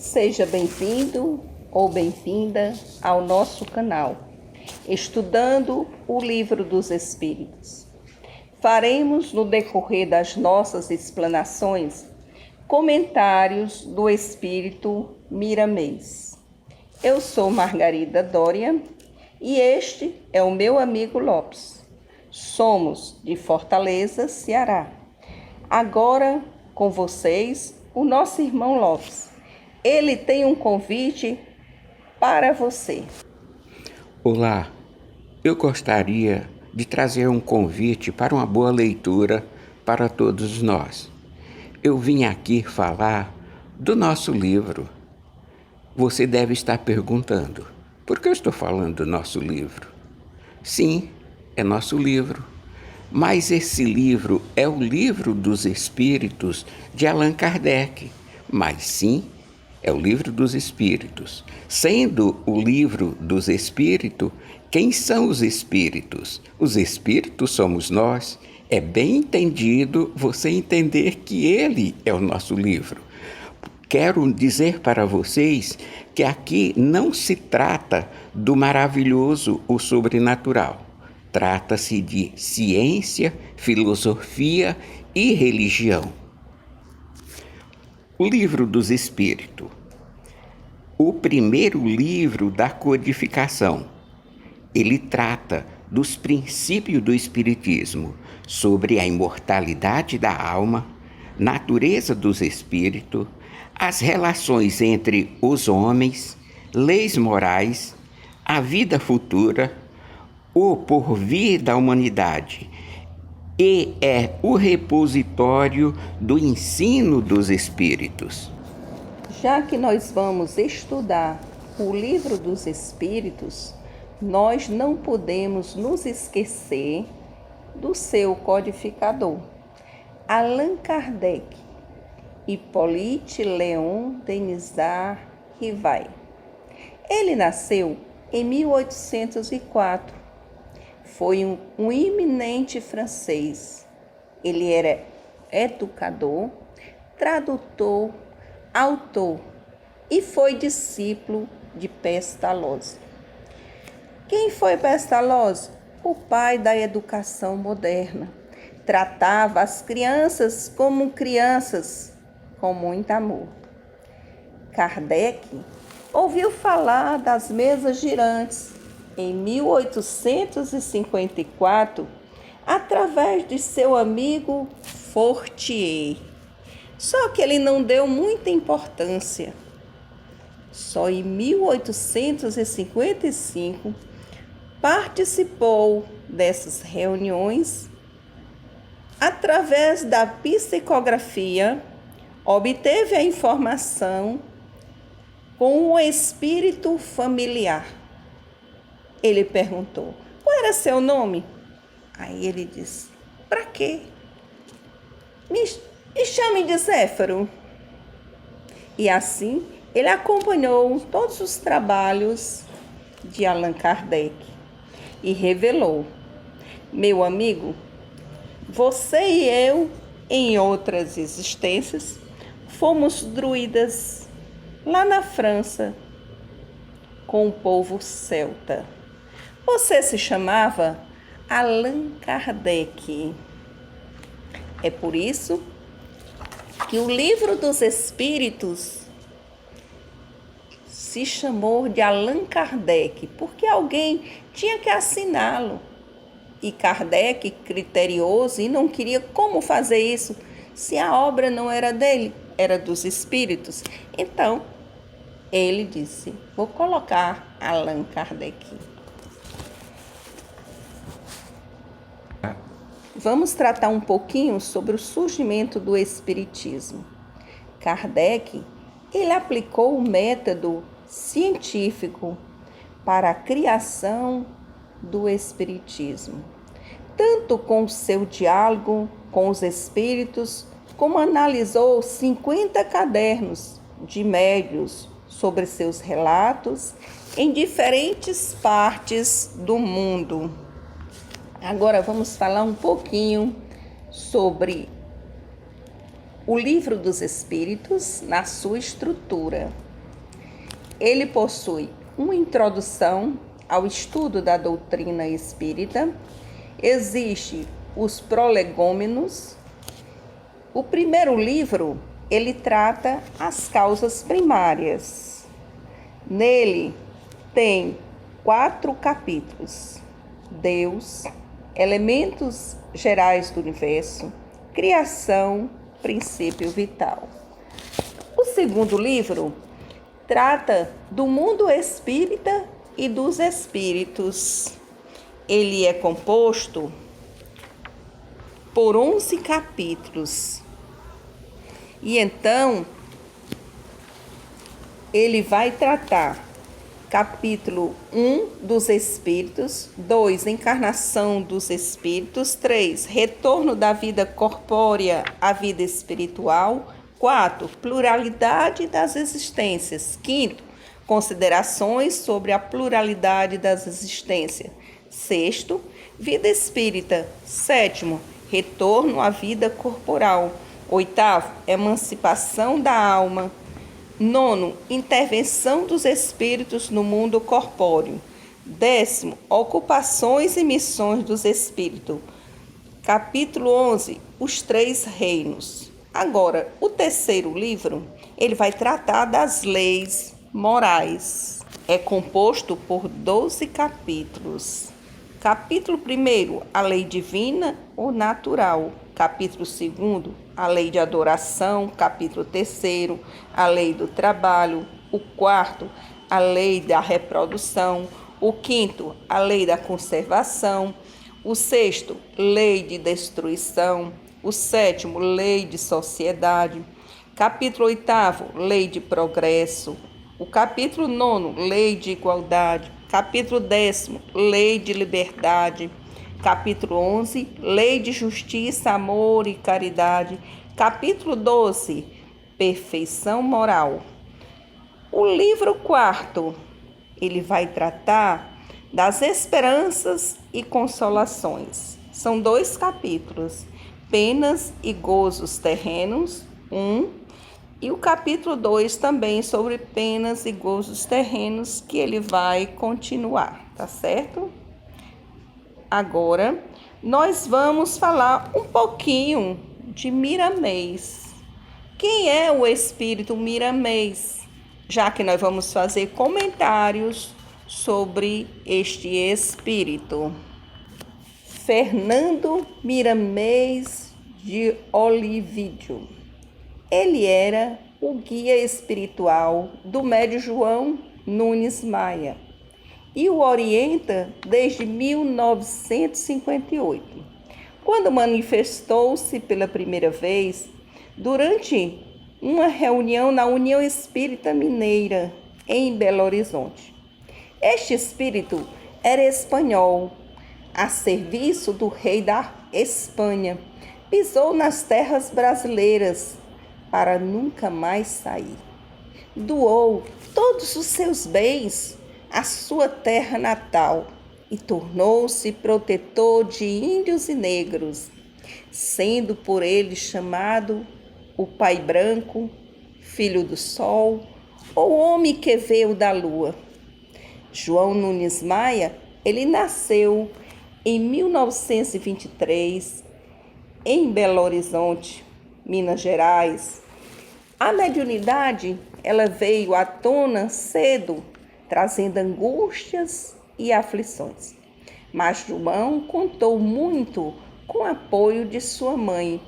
Seja bem-vindo ou bem-vinda ao nosso canal, Estudando o Livro dos Espíritos. Faremos, no decorrer das nossas explanações, comentários do Espírito Miramês. Eu sou Margarida Dória e este é o meu amigo Lopes. Somos de Fortaleza, Ceará. Agora, com vocês, o nosso irmão Lopes. Ele tem um convite para você. Olá, eu gostaria de trazer um convite para uma boa leitura para todos nós. Eu vim aqui falar do nosso livro. Você deve estar perguntando, por que eu estou falando do nosso livro? Sim, é nosso livro. Mas esse livro é o Livro dos Espíritos de Allan Kardec. Mas sim, é o Livro dos Espíritos. Sendo o Livro dos Espíritos, quem são os espíritos? Os espíritos somos nós. É bem entendido você entender que ele é o nosso livro. Quero dizer para vocês que aqui não se trata do maravilhoso ou sobrenatural. Trata-se de ciência, filosofia e religião. O Livro dos Espíritos. O primeiro livro da codificação. Ele trata dos princípios do Espiritismo, sobre a imortalidade da alma, natureza dos espíritos, as relações entre os homens, leis morais, a vida futura, o porvir da humanidade, e é o repositório do ensino dos espíritos. Já que nós vamos estudar o Livro dos Espíritos, nós não podemos nos esquecer do seu codificador, Allan Kardec, Hippolyte Léon Denisard Rivail. Ele nasceu em 1804. Foi um eminente francês. Ele era educador, tradutor, autor e foi discípulo de Pestalozzi. Quem foi Pestalozzi? O pai da educação moderna. Tratava as crianças, com muito amor. Kardec ouviu falar das mesas girantes em 1854, através de seu amigo Fortier. Só que ele não deu muita importância. Só em 1855 participou dessas reuniões. Através da psicografia, obteve a informação com o espírito familiar. Ele perguntou, qual era seu nome? Aí ele disse, para quê? Me chame de Zéfiro. E assim, ele acompanhou todos os trabalhos de Allan Kardec e revelou, meu amigo, você e eu, em outras existências, fomos druidas lá na França com o povo celta. Você se chamava Allan Kardec. É por isso que o Livro dos Espíritos se chamou de Allan Kardec, porque alguém tinha que assiná-lo. E Kardec, criterioso, e não queria como fazer isso, se a obra não era dele, era dos espíritos. Então, ele disse, vou colocar Allan Kardec. Vamos tratar um pouquinho sobre o surgimento do espiritismo. Kardec, ele aplicou o método científico para a criação do espiritismo, tanto com o seu diálogo com os espíritos, como analisou 50 cadernos de médiuns sobre seus relatos em diferentes partes do mundo. Agora vamos falar um pouquinho sobre o Livro dos Espíritos na sua estrutura. Ele possui uma introdução ao estudo da doutrina espírita. Existe os prolegômenos. O primeiro livro, ele trata as causas primárias. Nele tem 4 capítulos: Deus, elementos gerais do universo, criação, princípio vital. O segundo livro trata do mundo espírita e dos espíritos. Ele é composto por 11 capítulos. E então, ele vai tratar capítulo 1 dos espíritos, 2 encarnação dos espíritos, 3 retorno da vida corpórea à vida espiritual, 4 pluralidade das existências, 5 considerações sobre a pluralidade das existências, 6 vida espírita, 7 retorno à vida corporal, 8 emancipação da alma, 9 intervenção dos espíritos no mundo corpóreo, 10 ocupações e missões dos espíritos, capítulo 11 os 3 reinos. Agora, o terceiro livro, ele vai tratar das leis morais. É composto por 12 capítulos. Capítulo 1, a lei divina ou natural. Capítulo 2, a lei de adoração. Capítulo 3, a lei do trabalho. O 4, a lei da reprodução. O 5, a lei da conservação. O 6, lei de destruição. O 7, lei de sociedade. Capítulo 8, lei de progresso. O capítulo 9, lei de igualdade. Capítulo 10, lei de liberdade. Capítulo 11, lei de justiça, amor e caridade. Capítulo 12, perfeição moral. O livro 4, ele vai tratar das esperanças e consolações. São 2 capítulos, penas e gozos terrenos, 1, e o capítulo 2 também sobre penas e gozos terrenos, que ele vai continuar, tá certo? Agora, nós vamos falar um pouquinho de Miramês. Quem é o espírito Miramês? Já que nós vamos fazer comentários sobre este espírito. Fernando Miramês de Olivídio. Ele era o guia espiritual do médium João Nunes Maia e o orienta desde 1958, quando manifestou-se pela primeira vez durante uma reunião na União Espírita Mineira, em Belo Horizonte. Este espírito era espanhol, a serviço do rei da Espanha. Pisou nas terras brasileiras para nunca mais sair. Doou todos os seus bens à sua terra natal e tornou-se protetor de índios e negros, sendo por ele chamado o Pai Branco, Filho do Sol, ou Homem que veio da Lua. João Nunes Maia, ele nasceu em 1923, em Belo Horizonte, Minas Gerais. A mediunidade, ela veio à tona cedo, trazendo angústias e aflições. Mas João contou muito com o apoio de sua mãe,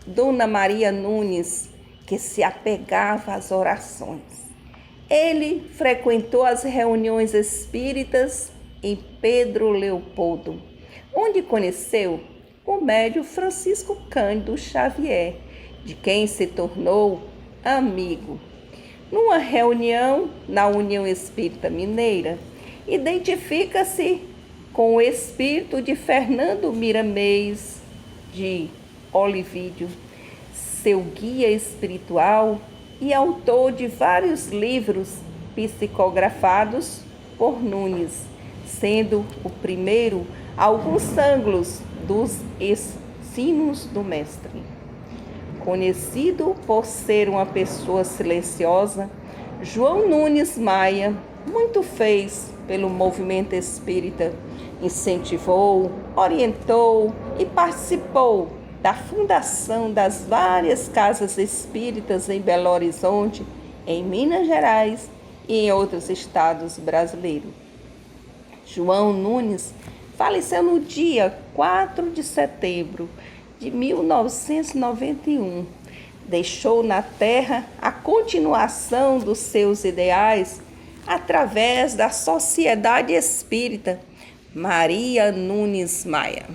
Dona Maria Nunes, que se apegava às orações. Ele frequentou as reuniões espíritas em Pedro Leopoldo, onde conheceu o médium Francisco Cândido Xavier, de quem se tornou amigo. Numa reunião na União Espírita Mineira, identifica-se com o espírito de Fernando Miramês de Olivídio, seu guia espiritual e autor de vários livros psicografados por Nunes, sendo o primeiro alguns ângulos dos ensinos do mestre. Conhecido por ser uma pessoa silenciosa, João Nunes Maia muito fez pelo movimento espírita, incentivou, orientou e participou da fundação das várias casas espíritas em Belo Horizonte, em Minas Gerais e em outros estados brasileiros. João Nunes faleceu no dia 4 de setembro de 1991. Deixou na Terra a continuação dos seus ideais através da Sociedade Espírita Maria Nunes Maia.